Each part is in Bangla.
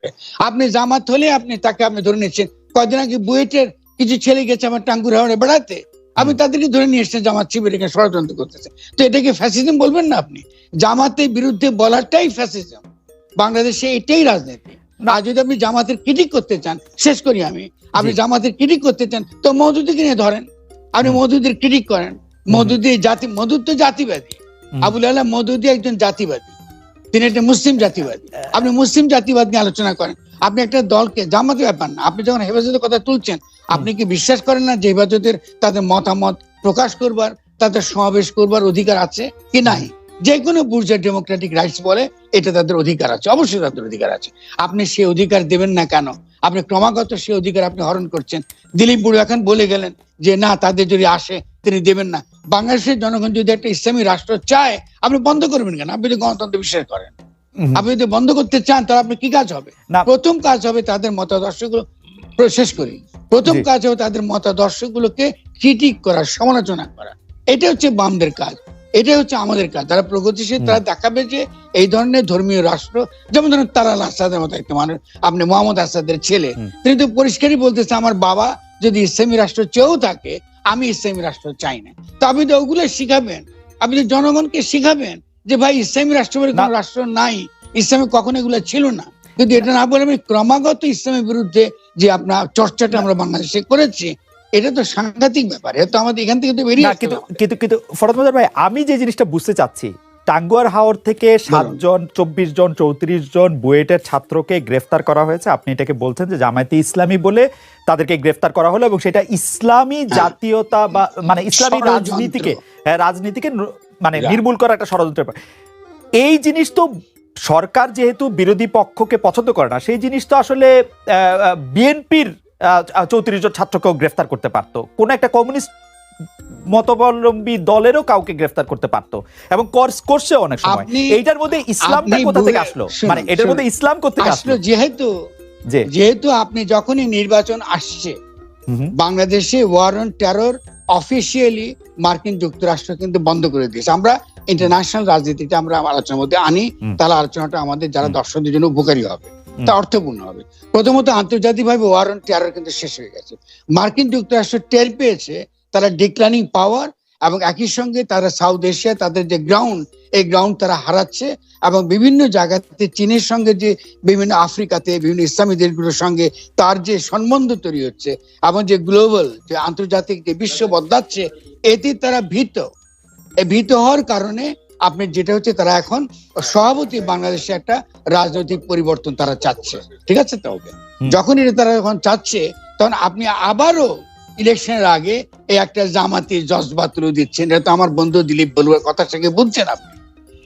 থাকবে। আপনি জামাত হলে আপনি তাকে আপনি ধরে নিচ্ছেন। কয়দিন আগে বুয়েটের কিছু ছেলে গেছে আমার টাঙ্গুর হাওড়ে বেড়াতে, আপনি তাদেরকে ধরে নিয়ে এসছেন জামাত শিবিরকে ষড়যন্ত্র করতেছে। তো এটাকে ফ্যাসিজম বলবেন না আপনি? জামাতের বিরুদ্ধে বলাটাই ফ্যাসিজম। বাংলাদেশে এটাই রাজনীতি। আর যদি আপনি জামাতের ক্রিটিক করতে চান, শেষ করি আমি, আপনি জামাতের ক্রিটিক করতে চান তো মওদুদীকে নিয়ে ধরেন, আপনি মওদুদীর ক্রিটিক করেন। মওদুদী মওদুদ তো জাতিবাদী, আবুল আলা মওদুদী একজন জাতিবাদী, তিনি একটা মুসলিম জাতিবাদী। আপনি মুসলিম জাতিবাদ নিয়ে আলোচনা করেন। আপনি একটা দলকে, জামাতের ব্যাপার না, আপনি যখন হেফাজতের কথা তুলছেন, আপনি কি বিশ্বাস করেন না যে হেফাজতের তাদের মতামত প্রকাশ করবার, তাদের সমাবেশ করবার অধিকার আছে কি নাই? যে কোনো বুর্জোয়া ডেমোক্রেটিক রাইটস বলে এটা তাদের অধিকার আছে, অবশ্যই তাদের অধিকার আছে। আপনি সেই অধিকার দেবেন না কেন? আপনি ক্রমাগত সেই অধিকার আপনি হরণ করছেন। দিলীপ বুড়ো এখন বলে গেলেন যে না, তাদের যদি আসে তিনি দেবেন না। বাংলাদেশের জনগণ যদি একটা ইসলামী রাষ্ট্র চায়, আপনি বন্ধ করবেন কেন? আপনি যদি গণতন্ত্র বিশ্বাস করেন, আপনি যদি বন্ধ করতে চান, তাহলে আপনি কি কাজ হবে? প্রথম কাজ হবে তাদের মতাদর্শগুলো, শেষ করি, প্রথম কাজ হবে তাদের মতাদর্শগুলোকে ক্রিটিক করা, সমালোচনা করা। এটা হচ্ছে বামদের কাজ, এটাই হচ্ছে আমাদের কাজ। যারা প্রগতিশীল তারা দেখাবে যে এই ধরনের ধর্মীয় রাষ্ট্র, যেমন ধরুন তারাল আসাদের মতো একটা মানুষ, আপনি মোহাম্মদ আসাদের ছেলে, তিনি তো পরিষ্কারই বলতেছে আমার বাবা যদি ইসলামী রাষ্ট্র চেয়েও থাকে, আমি ইসলামী রাষ্ট্র চাই না। তো আপনি তো ওগুলো শিখাবেন, আপনি তো জনগণকে শিখাবেন যে ভাই ইসলামী রাষ্ট্র বলে কোনো রাষ্ট্র নাই, ইসলামে কখনো এগুলো ছিল না। কিন্তু এটা না বলে আমি ক্রমাগত ইসলামের বিরুদ্ধে যে আপনার চর্চাটা আমরা বাংলাদেশে করেছি, এটা তো সাংঘাতিক ব্যাপার। এটা তো আমাদের এখান থেকে তো বেরিয়ে আসতে হবে। কিন্তু ফরহাদ মজার ভাই, আমি যে জিনিসটা বুঝতে চাচ্ছি, টাঙ্গুয়ার হাওর থেকে 7 জন, 24 জন, 34 জন বুয়েটের ছাত্রকে গ্রেফতার করা হয়েছে। আপনি এটাকে বলছেন যে জামায়াতে ইসলামী বলে তাদেরকে গ্রেফতার করা হলো এবং সেটা ইসলামী জাতীয়তা বা মানে ইসলামী রাজনীতিকে মানে নির্মূল করা একটা ষড়যন্ত্রের ব্যাপার। এই জিনিস তো সরকার যেহেতু বিরোধী পক্ষকে পছন্দ করে না, সেই জিনিস তো আসলে বিএনপির 34 জন ছাত্রকেও গ্রেফতার করতে পারতো, কোন একটা কমিউনিস্ট মতাবলম্বী দলেরও কাউকে গ্রেফতার করতে পারতো এবং করছে অনেক সময়। এইটার মধ্যে ইসলামটা কোথা থেকে আসলো? মানে এটার মধ্যে ইসলাম কোথা থেকে আসলো? যেহেতু আপনি যখনই নির্বাচন আসছে বাংলাদেশে, ওয়ার অন টেরর অফিসিয়ালি মার্কিন যুক্তরাষ্ট্র কিন্তু বন্ধ করে দিয়েছে। আমরা ইন্টারন্যাশনাল রাজনীতিটা আমরা আলোচনার মধ্যে আনি, তাহলে আলোচনাটা আমাদের যারা দর্শকদের জন্য উপকারী হবে, তা অর্থপূর্ণ হবে। প্রথমত আন্তর্জাতিকভাবে ওয়ার অন টেরর কিন্তু শেষ হয়ে গেছে। মার্কিন যুক্তরাষ্ট্র টের পেয়েছে তারা ডিক্লাইনিং পাওয়ার, এবং একই সঙ্গে তারা সাউথ এশিয়া তাদের যে গ্রাউন্ড, এই গ্রাউন্ড তারা হারাচ্ছে এবং বিভিন্ন জায়গাতে চীনের সঙ্গে যে বিভিন্ন আফ্রিকাতে বিভিন্ন ইসলামী দেশগুলোর সঙ্গে তার যে সম্বন্ধ তৈরি হচ্ছে এবং যে গ্লোবাল যে আন্তর্জাতিক যে বিশ্ব বদলাচ্ছে, এতে তারা ভীত। এই ভীত হওয়ার কারণে আপনি যেটা হচ্ছে তারা এখন সভাপতি বাংলাদেশে একটা রাজনৈতিক পরিবর্তন তারা চাচ্ছে, ঠিক আছে? তবে যখন এটা তারা এখন চাচ্ছে, তখন আপনি আবারও ইলেকশনের আগে এই একটা জামাতির জজবা তুলে দিচ্ছেন। এটা তো আমার বন্ধু দিলীপ বলুয়ার কথা থেকে বুঝছেন আপনি।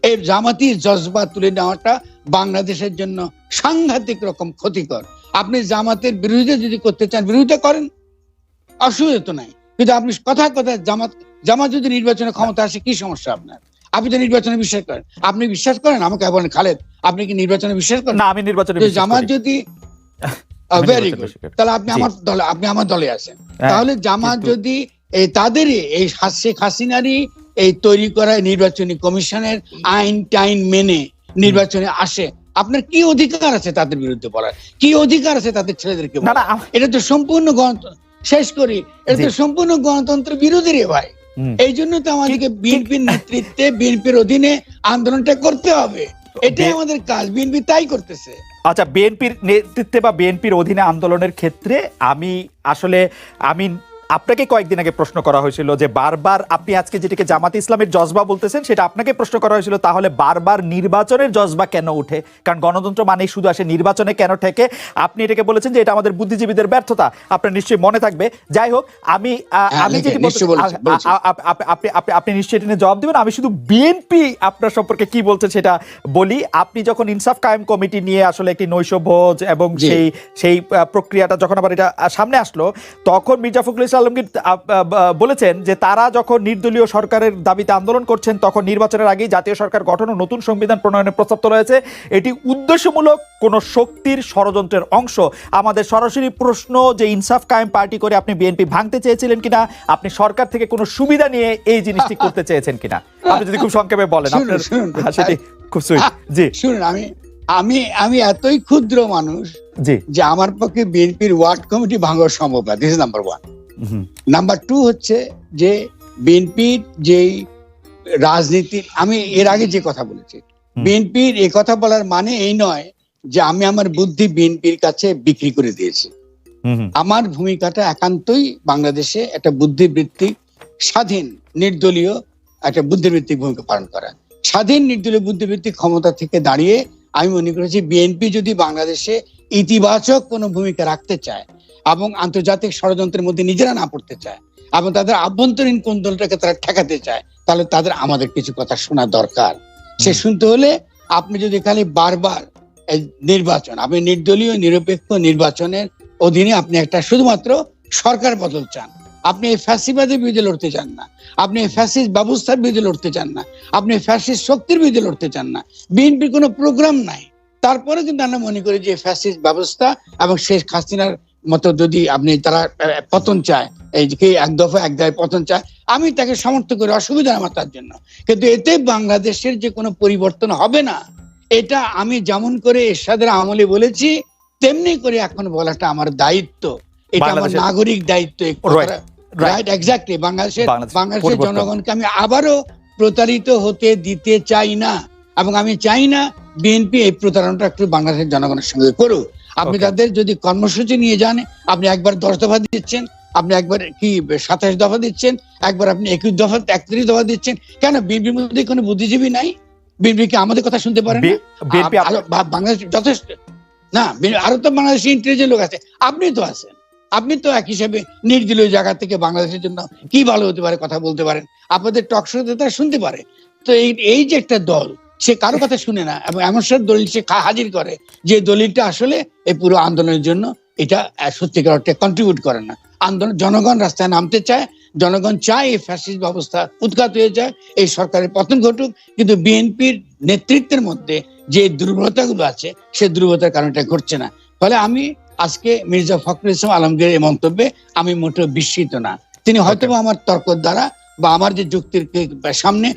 এই জামাতির জজবা তুলে নেওয়াটা বাংলাদেশের জন্য সাংঘাতিক রকম ক্ষতিকর। আপনি জামাতের বিরোধিতা যদি করতে চান, বিরোধিতা করেন, অসুবিধা তো নাই, কিন্তু আপনি কথা জামাত যদি নির্বাচনে ক্ষমতা আসে, কি সমস্যা আপনার? আপনি তো নির্বাচনে বিশ্বাস করেন। আপনি বিশ্বাস করেন? আমাকে বলেন খালেদ, আপনি কি নির্বাচনে বিশ্বাস করেন? না, আমি নির্বাচনে জামাত যদি ভেরি গুড, তাহলে আপনি আমার দলে আছেন। তাহলে জামাত যদি তাদের এই শেখ হাসিনারই এই তৈরি করা নির্বাচনী কমিশনের আইন টাইন মেনে নির্বাচনে আসে, আপনার কি অধিকার আছে তাদের বিরুদ্ধে বলার? কি অধিকার আছে তাদের ছেলেদেরকে বলার? এটা তো সম্পূর্ণ গণতন্ত্র, শেষ করি, এটা তো সম্পূর্ণ গণতন্ত্র বিরোধী রে ভাই। এই জন্য তো আমাদেরকে বিএনপির নেতৃত্বে, বিএনপির অধীনে আন্দোলনটা করতে হবে। এটাই আমাদের কাজ, বিএনপি তাই করতেছে। আচ্ছা, বিএনপির নেতৃত্বে বা বিএনপির অধীনে আন্দোলনের ক্ষেত্রে আমি আপনাকে কয়েকদিন আগে প্রশ্ন করা হয়েছিল যে বারবার আপনি আজকে যেটাকে জামাত ইসলামের জজবা বলতেছেন, সেটা আপনাকে প্রশ্ন করা হয়েছিল তাহলে বারবার নির্বাচনের জজবা কেন উঠে, কারণ গণতন্ত্র মানেই শুধু আসে নির্বাচনে কেন ঠেকে? আপনি এটাকে বলেছেন যে এটা আমাদের বুদ্ধিজীবীদের ব্যর্থতা, আপনার নিশ্চয়ই মনে থাকবে। যাই হোক, আমি যেটি আপনি নিশ্চয়ই এটা নিয়ে জবাব দেবেন। আমি শুধু বিএনপি আপনার সম্পর্কে কি বলছেন সেটা বলি। আপনি যখন ইনসাফ কায়েম কমিটি নিয়ে আসলে একটি নৈশভোজ এবং সেই প্রক্রিয়াটা যখন আবার এটা সামনে আসলো, তখন মির্জা ফখরুল আলমগীর বলেছেন যে তারা যখন নির্দলীয় সরকারের দাবিতে আন্দোলন করছেন, তখন নির্বাচনের আগেই জাতীয় সরকার গঠন ও নতুন সংবিধান প্রণয়নের প্রস্তাব তোলা হয়েছে। এটি উদ্দেশ্যমূলক কোন শক্তির ষড়যন্ত্রের অংশ। আমাদের সরাসরি প্রশ্ন যে ইনসাফ কায়েম পার্টি করে আপনি বিএনপি ভাঙতে চেয়েছিলেন কিনা, আপনি সরকার থেকে কোনো সুবিধা নিয়ে এই জিনিসটি করতে চেয়েছেন কিনা, আপনি যদি খুব সংক্ষেপে বলেন। আপনার সেটি খুব সুইট। জি শুনুন, আমি এতই ক্ষুদ্র মানুষ জি, যে আমার পক্ষে বিএনপির ওয়ার্ড কমিটি ভাঙা সম্ভব না। This is number 1। নাম্বার 2 হচ্ছে যে বিএনপির যে রাজনীতি, আমি এর আগে যে কথা বলেছি, বিএনপির এই কথা বলার মানে এই নয় যে আমি আমার বুদ্ধি বিএনপির কাছে বিক্রি করে দিয়েছি। আমার ভূমিকাটা একান্তই বাংলাদেশে একটা বুদ্ধিবৃত্তিক স্বাধীন নির্দলীয় একটা বুদ্ধিবৃত্তিক ভূমিকা পালন করা। স্বাধীন নির্দলীয় বুদ্ধিবৃত্তিক ক্ষমতা থেকে দাঁড়িয়ে আমি মনে করেছি বিএনপি যদি বাংলাদেশে ইতিবাচক কোনো ভূমিকা রাখতে চায় এবং আন্তর্জাতিক ষড়যন্ত্রের মধ্যে নিজেরা না পড়তে চায় এবং তাদের আভ্যন্তরীণ কোন্দলটাকে তারা ঠেকাতে চায়, তাহলে তাদের আমাদের কিছু কথা শোনা দরকার। সে শুনতে হলে আপনি যদি খালি বারবার নির্বাচন, আপনি নির্দলীয় নিরপেক্ষ নির্বাচনের অধীনে আপনি একটা শুধুমাত্র সরকার বদল চান, আপনি এই ফ্যাসিবাদের বিরুদ্ধে লড়তে চান না, আপনি ফ্যাসিস্ট ব্যবস্থার বিরুদ্ধে লড়তে চান না, আপনি ফ্যাসিস্ট শক্তির বিরুদ্ধে লড়তে চান না, বিএনপির কোনো প্রোগ্রাম নাই, তারপরে কিন্তু আমরা মনে করি যে ফ্যাসিস্ট ব্যবস্থা এবং শেখ হাসিনার মতো যদি আপনি তারা পতন চায়, এই যে এক দফা এক দায় পতন চায়, আমি তাকে সমর্থন করি, অসুবিধা আমার তার জন্য। কিন্তু এতে বাংলাদেশের যে কোনো পরিবর্তন হবে না, এটা আমি যেমন করে এরশাদের আমলে বলেছি তেমনি করে এখন বলাটা আমার দায়িত্ব, এটা আমার নাগরিক দায়িত্ব। Right, exactly. বাংলাদেশের জনগণকে আমি আবারও প্রতারিত হতে দিতে চাই না, এবং আমি চাই না বিএনপি এই প্রতারণাটা একটু বাংলাদেশের জনগণের সঙ্গে করুক। আপনি তাদের যদি কর্মসূচি নিয়ে যান, আপনি একবার 10 দফা দিচ্ছেন, আপনি একবার কি 27 দফা দিচ্ছেন, একবার আপনি 21 দফা 31 দফা দিচ্ছেন, কেন বিএনপির মধ্যে কোনো বুদ্ধিজীবী নাই? বিএনপি কি আমাদের কথা শুনতে পারেন না? বাংলাদেশ যথেষ্ট না, আরো তো বাংলাদেশে ইন্টেলিজেন্ট লোক আছে, আপনি তো আছেন, আপনি তো এক হিসেবে নির্দলীয় জায়গা থেকে বাংলাদেশের জন্য কি ভালো হতে পারে কথা বলতে পারেন, আপনাদের টক শোতে তারা শুনতে পারে। তো এই যে একটা দল, সে কারো কথা শুনে না এবং এমন সব দলিল সে হাজির করে যে দলিলটা আসলে এই পুরো আন্দোলনের জন্য এটা সত্যিকার অর্থে কন্ট্রিবিউট করে না। আন্দোলন, জনগণ রাস্তায় নামতে চায়, জনগণ চায় এই ফ্যাসিস্ট ব্যবস্থা উৎখাত হয়ে যায়, এই সরকারের পতন ঘটুক, কিন্তু বিএনপির নেতৃত্বের মধ্যে যে দুর্বলতাগুলো আছে সে দুর্বলতার কারণে এটা ঘটছে না। ফলে আমি আজকে মির্জা ফখরুল ইসলাম আলমগীরের এই মন্তব্যে আমি মোটেও বিস্মিত না। তিনি হয়তো আমার তর্ক দ্বারা বা আমার যে যুক্তির সামনে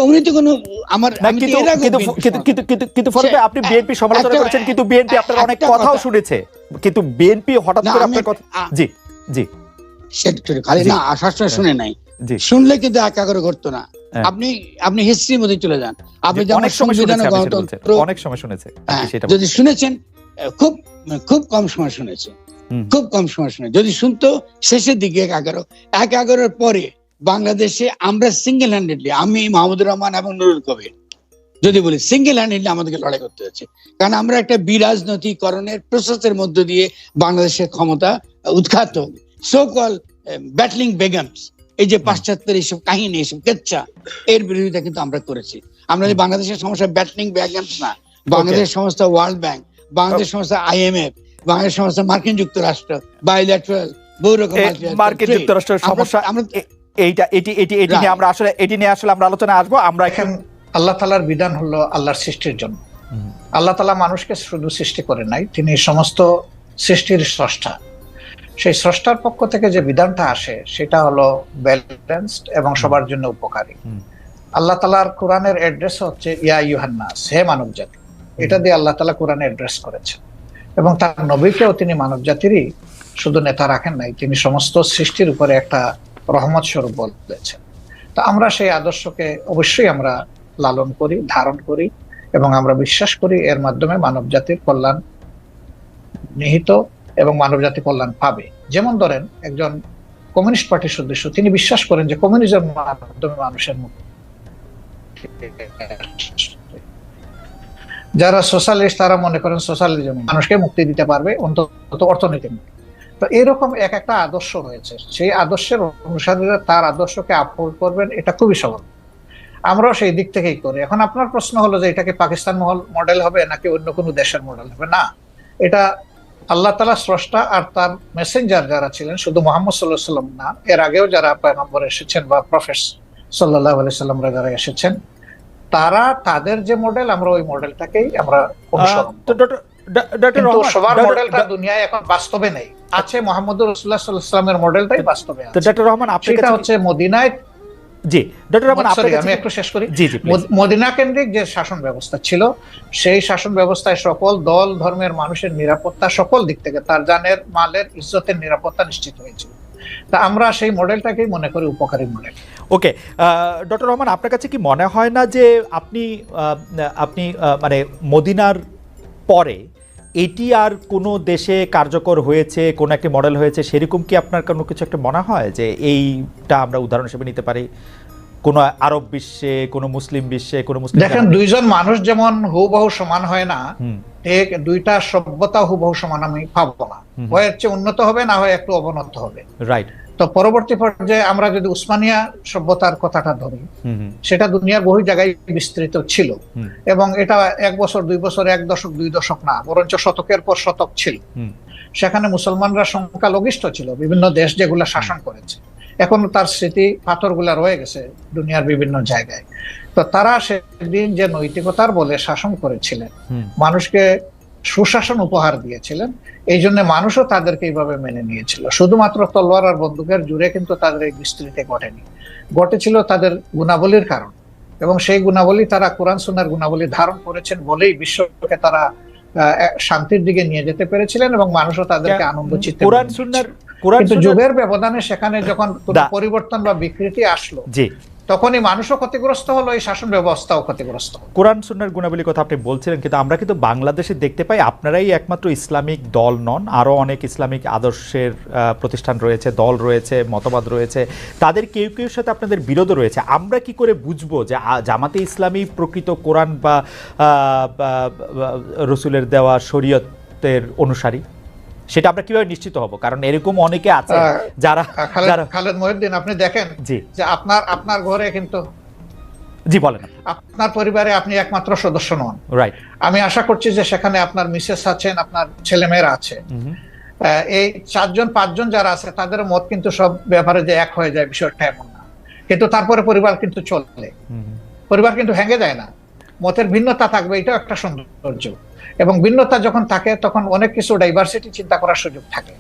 উনি তো কোনো আমার কিন্তু আপনি বিএনপি সমালোচনা করেছেন, কিন্তু বিএনপি আপনার অনেক কথাও শুনেছে, কিন্তু বিএনপি হঠাৎ করে আপনার কথা জি জি খালি না আশ্বাসটা শুনে নাই, শুনলে কিন্তু একা করে ঘটতো না। আপনি হিস্ট্রির মধ্যে চলে যান, আপনি যেমন সংবিধান গণতন্ত্র অনেক সময় শুনেছে, যদি শুনেছেন খুব খুব কম সময় শুনেছে, খুব কম সময় শুনে, যদি শুনতো শেষের দিকে 11-11 পরে বাংলাদেশে আমরা সিঙ্গেল হ্যান্ডেডলি, আমি মাহমুদুর রহমান এবং নুরুল কবির যদি বলি সিঙ্গেল হ্যান্ডেডলি আমাদেরকে লড়াই করতে হচ্ছে, কারণ আমরা একটা বিরাজনৈতিকরণের প্রসেসের মধ্য দিয়ে বাংলাদেশের ক্ষমতা উৎখাত, সো কল ব্যাটলিং বেগমস, এই যে পাশ্চাত্যের এইসব কাহিনী, এইসব কেচ্ছা, এর বিরোধিতা কিন্তু আমরা করেছি। আমরা যে বাংলাদেশের সমস্যা ব্যাটলিং বেগমস না, বাংলাদেশ সংস্থা ওয়ার্ল্ড ব্যাংক, বাংলাদেশ সংস্থা IMF, বাংলাদেশ সংস্থা মার্কিন যুক্তরাষ্ট্র, বাইল্যাটারাল বহু রকম মার্কিন যুক্তরাষ্ট্রের সমস্যা, এটি নিয়ে আসলে আমরা আলোচনা আসবো। আমরা এখন আল্লাহ তাআলার বিধান হলো আল্লাহর সৃষ্টির জন্য। আল্লাহ তাআলা মানুষকে শুধু সৃষ্টি করে নাই, তিনি সমস্ত সৃষ্টির স্রষ্টা। সেই স্রষ্টার পক্ষ থেকে যে বিধানটা আসে সেটা হলো ব্যালেন্সড এবং সবার জন্য উপকারী। আল্লাহ তাআলার কোরআনের অ্যাড্রেস হচ্ছে ইয়া আইয়ুহান নাস, হে মানব জাতি, এটা দিয়ে আল্লাহ তাআলা কোরআনে অ্যাড্রেস করেছেন, এবং তার নবীকেও তিনি মানব জাতিরই শুধু নেতা রাখেন নাই, তিনি সমস্ত সৃষ্টির উপরে একটা রহমত স্বরূপ বলেছেন। তো আমরা সেই আদর্শকে অবশ্যই আমরা লালন করি, ধারণ করি, এবং আমরা বিশ্বাস করি এর মাধ্যমে মানব জাতির কল্যাণ নিহিত এবং মানব জাতি কল্যাণ পাবে। যেমন ধরেন একজন কমিউনিস্ট পার্টির সদস্য, তিনি বিশ্বাস করেন যে কমিউনিজমের মাধ্যমে মানুষের মুক্তি, যারা সোশ্যালিস্ট তারা মনে করেন সোশ্যালিজম মানুষকে মুক্তি দিতে পারবে, অন্তত অর্থনীতি। তো এরকম এক একটা আদর্শ রয়েছে, সেই আদর্শের অনুসারীরা তার আদর্শকে আপহোল্ড করবেন, এটা খুবই সহজ। আমরাও সেই দিক থেকেই করি। এখন আপনার প্রশ্ন হলো যে এটাকে পাকিস্তান মডেল হবে নাকি অন্য কোনো দেশের মডেল হবে? না, এটা আল্লাহ তাআলা স্রষ্টা আর তার মেসেঞ্জার যারা ছিলেন, শুধু মুহাম্মদ সাল্লাল্লাহু আলাইহি ওয়াসাল্লাম না, এর আগেও যারা পয়গম্বর এসেছেন বা প্রফেট সাল্লাল্লাহু আলাইহি ওয়াসাল্লামরা যারা এসেছেন, তারা তাদের যে মডেল, আমরা ওই মডেলটাকেই আমরা অনুসরণ করি। কিন্তু সবার মডেলটা দুনিয়ায় এখন বাস্তবে নেই, আছে মুহাম্মদুর রাসূলুল্লাহ সাল্লাল্লাহু আলাইহি ওয়াসাল্লামের মডেলটাই বাস্তবে আছে। ডক্টর রহমান, সেটা হচ্ছে মদিনায় জি ডক্টর রহমান, Sorry, আপনার আমি একটু শেষ করি। জি জি please। মদিনা কেন্দ্রিক যে শাসন ব্যবস্থা ছিল, সেই শাসন ব্যবস্থায় সকল দল ধর্মের মানুষের নিরাপত্তা সকল দিক থেকে, তার জানের মালের ইজ্জতের নিরাপত্তা নিশ্চিত হয়েছিল। তা আমরা সেই মডেলটাকেই মনে করি উপকারী মডেল। ওকে, ডক্টর রহমান, আপনার কাছে কি মনে হয় না যে আপনি আপনি মানে মদিনার পরে এটি আর কোনো দেশে কার্যকর হয়েছে, কোনো একটি মডেল হয়েছে, সেরকম কি আপনার কোনো কিছু একটা মনে হয় যে এইটা আমরা উদাহরণ হিসেবে নিতে পারি কোনো আরব বিশ্বে, কোনো মুসলিম বিশ্বে, কোনো মুসলিম? দেখেন, দুইজন মানুষ যেমন হুবহু সমান হয় না, ঠিক দুইটা সভ্যতা হুবহু সমান আমি পাবো না। হয় হচ্ছে উন্নত হবে, না হয় একটু অবনত হবে। রাইট। তো পরবর্তী পর্যায়ে আমরা যদি উসমানিয়া সভ্যতার কথাটা ধরি, সেটা দুনিয়ার বহু জায়গায় বিস্তৃত ছিল, এবং এটা 1 বছর 2 বছর 1 দশক 2 দশক না, বরঞ্চ শতকের পর শতক ছিল। সেখানে মুসলমানরা সংখ্যালঘিষ্ঠ ছিল, বিভিন্ন দেশ যেগুলা শাসন করেছে, এখনো তার স্মৃতি পাথরগুলা রয়ে গেছে দুনিয়ার বিভিন্ন জায়গায়। তো তারা সেদিন যে নৈতিকতার বলে শাসন করেছিলেন, মানুষকে সুশাসন উপহার দিয়েছিলেন, এই জন্য মানুষও তাদেরকে এইভাবে মেনে নিয়েছিল। শুধুমাত্র তলোয়ার আর বন্দুকের জুড়ে কিন্তু তাদের এই বিস্তৃতি ঘটেনি, ঘটেছিল তাদের গুণাবলীর কারণ, এবং সেই গুণাবলী তারা কোরআন সুন্নাহর গুণাবলী ধারণ করেছেন বলেই বিশ্বকে তারা শান্তির দিকে নিয়ে যেতে পেরেছিলেন, এবং মানুষও তাদেরকে আনন্দ চিত্তে। কোরআন সুন্নাহর কিন্তু যুগের ব্যবধানে সেখানে যখন পরিবর্তন বা বিকৃতি আসলো, তখনই মানুষও ক্ষতিগ্রস্ত হলো, এই শাসন ব্যবস্থাও ক্ষতিগ্রস্ত হলো। কোরআন সুন্নাহর গুণাবলীর কথা আপনি বলছিলেন, কিন্তু আমরা কিন্তু বাংলাদেশে দেখতে পাই আপনারাই একমাত্র ইসলামিক দল নন, আরও অনেক ইসলামিক আদর্শের প্রতিষ্ঠান রয়েছে, দল রয়েছে, মতবাদ রয়েছে, তাদের কেউ কেউ সাথে আপনাদের বিরোধ রয়েছে। আমরা কি করে বুঝবো যে জামাতে ইসলামী প্রকৃত কোরআন বা রসুলের দেওয়া শরীয়তের অনুসারী? সেটা আমরা কিভাবে নিশ্চিত হব? কারণ এরকম অনেকে আছে যারা খালেদ মহিউদ্দিন, আপনি দেখেন যে আপনার ঘরে কিন্তু, জি বলেন, আপনার পরিবারে আপনি একমাত্র সদস্য নন, রাইট? আমি আশা করছি যে সেখানে আপনার মিসেস আছেন, আপনার ছেলেমেয়েরা আছে, এই 4জন 5জন যারা আছে তাদের মত কিন্তু সব ব্যাপারে যে এক হয়ে যায় বিষয়টা এমন না, কিন্তু তারপরে পরিবার কিন্তু চলে, পরিবার কিন্তু ভেঙে যায় না। মতের ভিন্নতা থাকবে, এটাও একটা সৌন্দর্য, এবং ভিন্নতা যখন থাকে তখন অনেক কিছু ডাইভার্সিটি চিন্তা করার সুযোগ থাকে।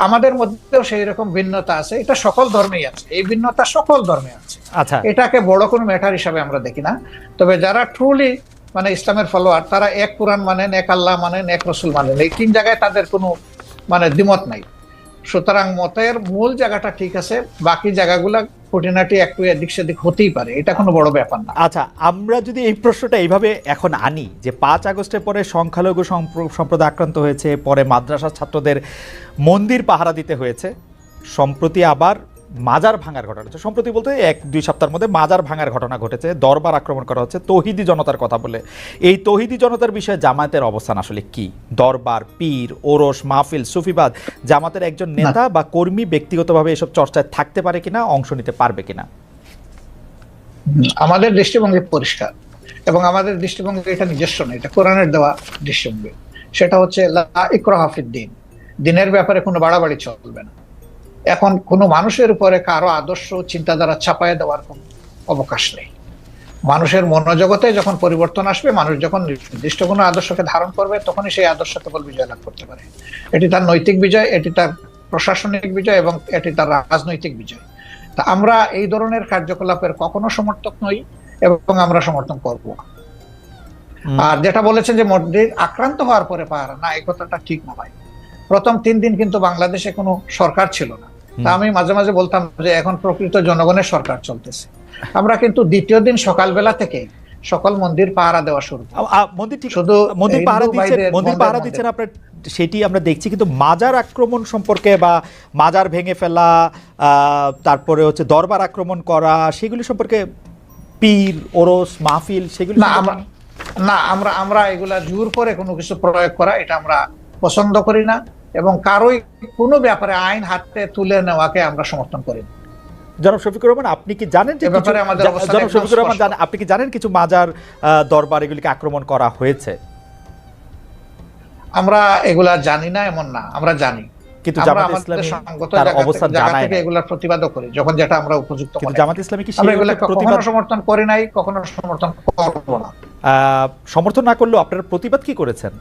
আমাদের মধ্যেও সেই রকম ভিন্নতা আছে, এটা সকল ধর্মেই আছে, এই ভিন্নতা সকল ধর্মে আছে। আচ্ছা, এটাকে বড় কোনো ম্যাটার হিসাবে আমরা দেখি না। তবে যারা ট্রুলি মানে ইসলামের ফলোয়ার, তারা এক কোরআন মানেন, এক আল্লাহ মানেন, এক রসুল মানেন, এই 3 জায়গায় তাদের কোনো মানে দ্বিমত নাই। সুতরাং মতের মূল জায়গাটা ঠিক আছে, বাকি জায়গাগুলা খুঁটিনাটি একটু এদিক সেদিক হতেই পারে, এটা কোনো বড় ব্যাপার না। আচ্ছা, আমরা যদি এই প্রশ্নটা এইভাবে এখন আনি যে 5 আগস্টের পরে সংখ্যালঘু সম্প্রদায় আক্রান্ত হয়েছে, পরে মাদ্রাসার ছাত্রদের মন্দির পাহারা দিতে হয়েছে, সম্প্রতি আবার মাজার ভাঙার ঘটনা হচ্ছে, সম্প্রতি বলতে 1-2 সপ্তাহের মধ্যে মাজার ভাঙার ঘটনা ঘটেছে, দরবার আক্রমণ করা হচ্ছে তৌহিদি জনতার কথা বলে। এই তৌহিদি জনতার বিষয়ে জামায়াতের অবস্থান আসলে কি? দরবার, পীর, ওরস, মাহফিল, সুফিবাদ, জামাতের একজন নেতা বা কর্মী ব্যক্তিগতভাবে এসব চর্চায় থাকতে পারে কিনা, অংশ নিতে পারবে কিনা? আমাদের দৃষ্টিভঙ্গি পরিষ্কার, এবং আমাদের দৃষ্টিভঙ্গি এটা নিজস্ব না, এটা কোরআনের দেওয়া দৃষ্টিভঙ্গি। সেটা হচ্ছে লা ইকরাহা ফিদ-দীন, দিনের ব্যাপারে কোনো বাড়াবাড়ি চলবে না। এখন কোনো মানুষের উপরে কারো আদর্শ চিন্তাধারা চাপায় দেওয়ার কোনো অবকাশ নেই। মানুষের মনোজগতে যখন পরিবর্তন আসবে, মানুষ যখন নির্দিষ্ট কোনো আদর্শকে ধারণ করবে, তখনই সেই আদর্শ কেবল বিজয় লাভ করতে পারে। এটি তার নৈতিক বিজয়, এটি তার প্রশাসনিক বিজয়, এবং এটি তার রাজনৈতিক বিজয়। তা আমরা এই ধরনের কার্যকলাপের কখনো সমর্থক নই, এবং আমরা সমর্থন করব না। আর যেটা বলেছেন যে মসজিদ আক্রান্ত হওয়ার পরে পাহারা, না, এই কথাটা ঠিক না ভাই। প্রথম 3 দিন কিন্তু বাংলাদেশে কোনো সরকার ছিল না। তা আমি মাঝে মাঝে বলতাম যে এখন প্রকৃত জনগণের সরকার চলতেছে। আমরা কিন্তু দ্বিতীয় দিন সকালবেলা থেকে সকল মন্দির পাহারা দেওয়া শুরু। মন্দির পাহারা দিচ্ছেন আপনার, সেটি আমরা দেখছি, কিন্তু মাজার আক্রমণ সম্পর্কে বা মাজার ভেঙে ফেলা, তারপরে হচ্ছে দরবার আক্রমণ করা, সেগুলি সম্পর্কে পীর, ওরস, মাহফিল, সেগুলি না, আমরা এগুলা জোর করে কোনো কিছু প্রয়োগ করা, এটা আমরা পছন্দ করি না, এবং কারোই কোনো ব্যাপারে আইন হাতে তুলে নেওয়াকে আমরা সমর্থন করি না। জনাব শফিকুর রহমান, আপনি কি জানেন যে আপনি কি জানেন কিছু মাজার, দরবার এগুলিকে আক্রমণ করা হয়েছে? আমরা এগুলা জানি না এমন না, আমরা জানি, কিন্তু জামাত ইসলামী তার অবস্থান জানায় না, এগুলা প্রতিবাদও করি যখন যেটা আমরা উপযুক্ত মনে করি। জামাত ইসলামী কি এগুলা কখনো সমর্থন করে নাই, কখনো সমর্থন করব না। সমর্থন না করলেও আপনারা প্রতিবাদ কি করেছেন?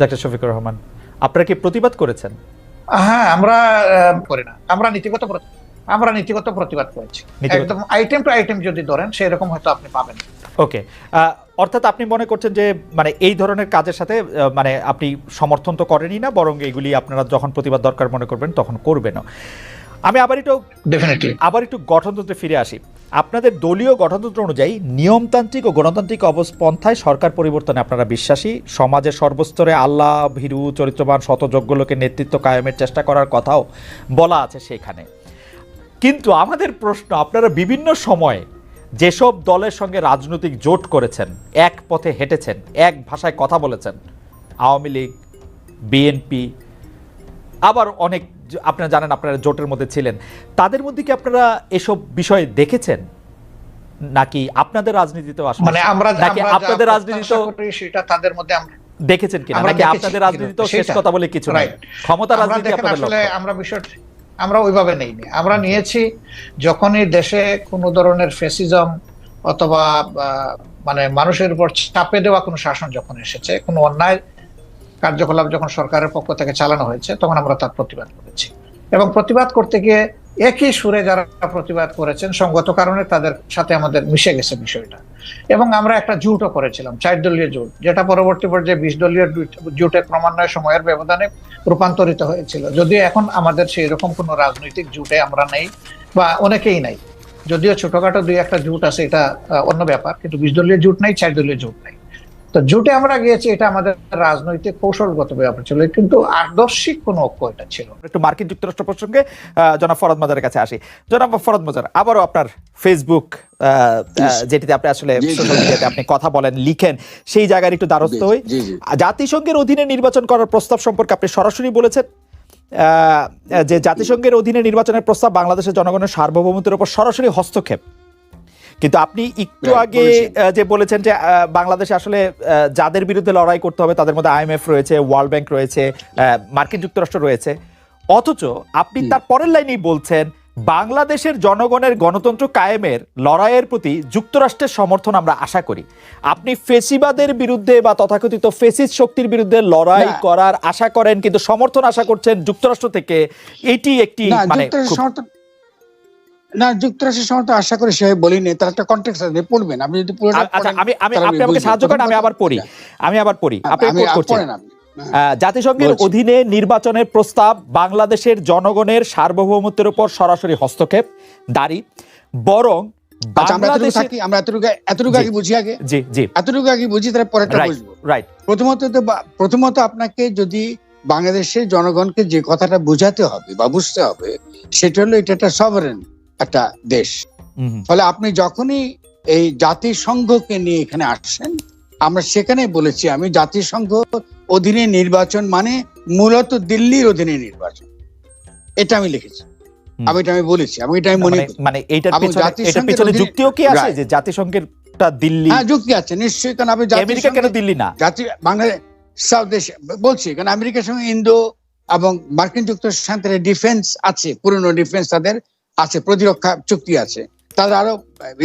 ডক্টর শফিকুর রহমান, আপনারা কি প্রতিবাদ করেছেন? হ্যাঁ, আমরা করি না, আমরা নীতিগত প্রতিবাদ করেছি। একদম আইটেম টু আইটেম যদি ধরেন সেরকম হয়তো আপনি পাবেন। ওকে, অর্থাৎ আপনি মনে করছেন যে মানে এই ধরনের কাজের সাথে মানে আপনি সমর্থন তো করেনই না, বরং এগুলি আপনারা যখন প্রতিবাদ দরকার মনে করবেন তখন করবেনও। আমি আবার একটু গঠনতন্ত্রে ফিরে আসি। আপনাদের দলীয় গঠনতন্ত্র অনুযায়ী নিয়মতান্ত্রিক ও গণতান্ত্রিক অবস্থায় সরকার পরিবর্তনে আপনারা বিশ্বাসী, সমাজের সর্বস্তরে আল্লাহ ভীরু চরিত্রবান শতযোগ্য লোকের নেতৃত্ব কায়েমের চেষ্টা করার কথাও বলা আছে সেখানে। কিন্তু আমাদের প্রশ্ন, আপনারা বিভিন্ন সময়ে যেসব দলের সঙ্গে রাজনৈতিক জোট করেছেন, এক পথে হেঁটেছেন, এক ভাষায় কথা বলেছেন, আওয়ামী লীগ, বিএনপি, আবার অনেক আপনারা জানেন আপনারা জোটের মধ্যে ছিলেন, তাদের মধ্যে কি আপনারা এসব বিষয়ে দেখেছেন নাকি আপনাদের রাজনীতিতেও আসলে মানে আমরা নাকি আপনাদের রাজনীতিতেও সেটা তাদের মধ্যে আমরা দেখেছেন কিনা, নাকি আপনাদের রাজনীতিতেও শেষ কথা বলে কিছু নাই, ক্ষমতা রাজনীতি আপনাদের আসলে আমরা বিষয়টা আমরা ওইভাবে নেইনি। আমরা নিয়েছি যখনই দেশে কোনো ধরনের ফ্যাসিজম অথবা মানে মানুষের উপর চাপে দেওয়া কোনো শাসন যখন এসেছে, কোনো অন্যায় কার্যকলাপ যখন সরকারের পক্ষ থেকে চালানো হয়েছে, তখন আমরা তার প্রতিবাদ করেছি। এবং প্রতিবাদ করতে গিয়ে একই সুরে যারা প্রতিবাদ করেছেন সঙ্গত কারণে তাদের সাথে আমাদের মিশে গেছে বিষয়টা। এবং আমরা একটা জোটও করেছিলাম, 4 দলীয় জোট, যেটা পরবর্তী পর্যায়ে 20 দলীয় জোটে ক্রমান্বয়ে সময়ের ব্যবধানে রূপান্তরিত হয়েছিল। যদিও এখন আমাদের সেই রকম কোনো রাজনৈতিক জোটে আমরা নেই বা অনেকেই নাই, যদিও ছোটখাটো 2-1টা জোট আছে, এটা অন্য ব্যাপার, কিন্তু 20 দলীয় জোট নাই, 4 দলীয় জোট নাই। তো জোটে আমরা গিয়েছি, এটা আমাদের রাজনৈতিক কৌশলগত ব্যাপার ছিল, কিন্তু আদর্শিক কোনো ঐক্য এটা ছিল। একটু মার্কিন যুক্তরাষ্ট্র প্রসঙ্গে জনাব ফরহাদ মাজারের কাছে আসি। জনাব ফরহাদ মাজার, আবারও আপনার ফেসবুক যেটিতে আপনি আসলে সোশ্যাল মিডিয়াতে আপনি কথা বলেন, লিখেন, সেই জায়গার একটু দ্বারস্থ হই। জাতিসংঘের অধীনে নির্বাচন করার প্রস্তাব সম্পর্কে আপনি সরাসরি বলেছেন যে জাতিসংঘের অধীনে নির্বাচনের প্রস্তাব বাংলাদেশের জনগণের সার্বভৌমত্বের উপর সরাসরি হস্তক্ষেপ। কিন্তু আপনি একটু আগে যে বলেছেন যে বাংলাদেশে আসলে যাদের বিরুদ্ধে লড়াই করতে হবে তাদের মধ্যে IMF রয়েছে, ওয়ার্ল্ড ব্যাংক রয়েছে, মার্কিন যুক্তরাষ্ট্র রয়েছে, অথচ আপনি তার পরের লাইনেই বলছেন বাংলাদেশের জনগণের গণতন্ত্র কায়েমের লড়াইয়ের প্রতি যুক্তরাষ্ট্রের সমর্থন আমরা আশা করি। আপনি ফেসিবাদের বিরুদ্ধে বা তথাকথিত ফেসিস্ট শক্তির বিরুদ্ধে লড়াই করার আশা করেন, কিন্তু সমর্থন আশা করছেন যুক্তরাষ্ট্র থেকে। এটি একটি মানে না, যুক্তরাষ্ট্রের সমর্থন আশা করে সেভাবে বলিনি, তার একটা কনটেক্সট আছে, পড়বেন আপনি যদি পুরোটা আচ্ছা, আপনি আমাকে সাহায্য করেন, আমি আবার পড়ি আপনি কোট করছেন। জাতিসংঘের অধীনে নির্বাচনের প্রস্তাব বাংলাদেশের জনগণের সার্বভৌমত্বের উপর সরাসরি হস্তক্ষেপ দাঁড়ি, বরং আমরা এতটুকু আগে বুঝি, এতটুকু আগে বুঝি, তারপরে পরেরটা বুঝবো। প্রথমত আপনাকে যদি বাংলাদেশের জনগণকে যে কথাটা বোঝাতে হবে বা বুঝতে হবে, সেটা হলো এটা একটা সভারেন একটা দেশ। ফলে আপনি যখনই এই জাতিসংঘকে নিয়ে এখানে আসছেন, আমরা সেখানে বলেছি, আমি জাতিসংঘ অধীনে নির্বাচন মানে মূলত দিল্লির অধীনে নির্বাচন, এটা আমি লিখেছি, আমি বলেছি, আমি মনে করি। মানে এইটার পেছনে যুক্তিও কি আছে যে জাতিসংঘেরটা দিল্লি? হ্যাঁ, যুক্তি আছে নিশ্চয়ই, কারণ আমি আমেরিকা কেন দিল্লি না, বাংলাদেশ সাউথ এশিয়া বলছি, কারণ আমেরিকার সঙ্গে ইন্দো এবং মার্কিন যুক্তরাষ্ট্রের সাথে ডিফেন্স আছে, পুরনো ডিফেন্স তাদের আছে, প্রতিরক্ষা চুক্তি আছে, তাদের আরো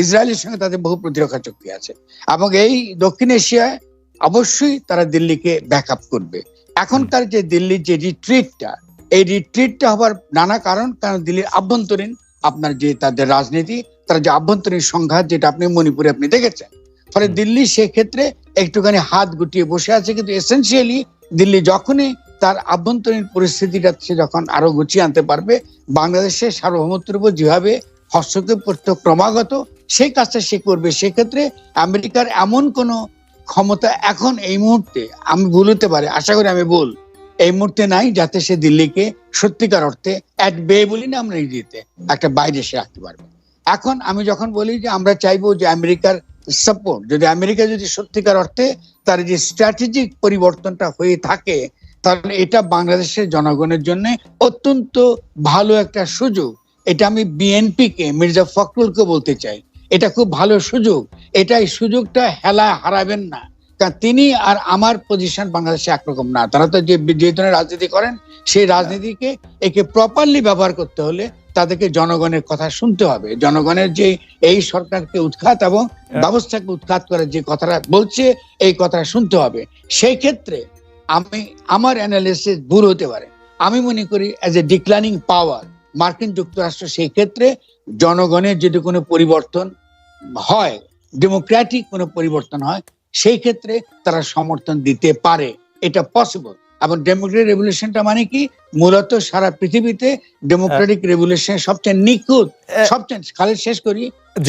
ইসরায়েলের সঙ্গে তাদের বহু প্রতিরক্ষা চুক্তি আছে, এবং এই দক্ষিণ এশিয়ায় অবশ্যই তারা দিল্লিকে ব্যাকআপ করবে। এখনকার যে দিল্লির যে রিট্রিটটা, এই রিট্রিটটা হবার নানা কারণ দিল্লির আভ্যন্তরীণ আপনার যে তাদের রাজনীতি, তার যে আভ্যন্তরীণ সংঘাত, যেটা আপনি মণিপুরে আপনি দেখেছেন, ফলে দিল্লি সেক্ষেত্রে একটুখানি হাত গুটিয়ে বসে আছে। কিন্তু এসেনশিয়ালি দিল্লি যখনই তার আভ্যন্তরীণ পরিস্থিতিটা সে যখন আরো গুছিয়ে আনতে পারবে, বাংলাদেশের সার্বভৌমত্বের উপর যেভাবে হস্তক্ষেপ করতে ক্রমাগত, সেই কাজটা সে করবে। সেক্ষেত্রে আমেরিকার এমন কোনো ক্ষমতা এখন এই মুহূর্তে, আমি ভুল হতে পারে, আশা করি আমি ভুল, এই মুহূর্তে নাই যাতে সে দিল্লিকে সত্যিকার অর্থে অ্যাট বে বলি না আমরা ইংরেজিতে, একটা বাইরে সে রাখতে পারবে। এখন আমি যখন বলি যে আমরা চাইবো যে আমেরিকার সাপোর্ট, যদি আমেরিকা যদি সত্যিকার অর্থে তার যে স্ট্র্যাটেজিক পরিবর্তনটা হয়ে থাকে, তাহলে এটা বাংলাদেশের জনগণের জন্য অত্যন্ত ভালো একটা সুযোগ। এটা আমি বিএনপি কে, মির্জা ফখরুলকে বলতে চাই, এটা খুব ভালো সুযোগ। এই সুযোগটা হেলায় হারাবেন না, কারণ তিনি আর আমার পজিশন বাংলাদেশে একরকম না। তারা তো যে ধরনের রাজনীতি করেন, সেই রাজনীতিকে একে প্রপারলি ব্যবহার করতে হলে তাদেরকে জনগণের কথা শুনতে হবে। জনগণের যে এই সরকারকে উৎখাত এবং ব্যবস্থাকে উৎখাত করার যে কথাটা বলছে, এই কথাটা শুনতে হবে। সেই ক্ষেত্রে আমার অ্যানালিসিস ভুল হতে পারে, আমি মনে করি অ্যাজ এ ডিক্লাইনিং পাওয়ার মার্কিন যুক্তরাষ্ট্র সেই ক্ষেত্রে জনগণের যদি কোনো পরিবর্তন হয়, ডেমোক্রেটিক কোনো পরিবর্তন হয়, সেই ক্ষেত্রে তারা সমর্থন দিতে পারে, এটা পসিবল। এবং ডেমোক্রেটিক রেভলিউশনটা মানে কি, মূলত সারা পৃথিবীতে ডেমোক্রেটিক রেভলিউশন সবচেয়ে নিখুঁত, সবচেয়ে খালি শেষ করি,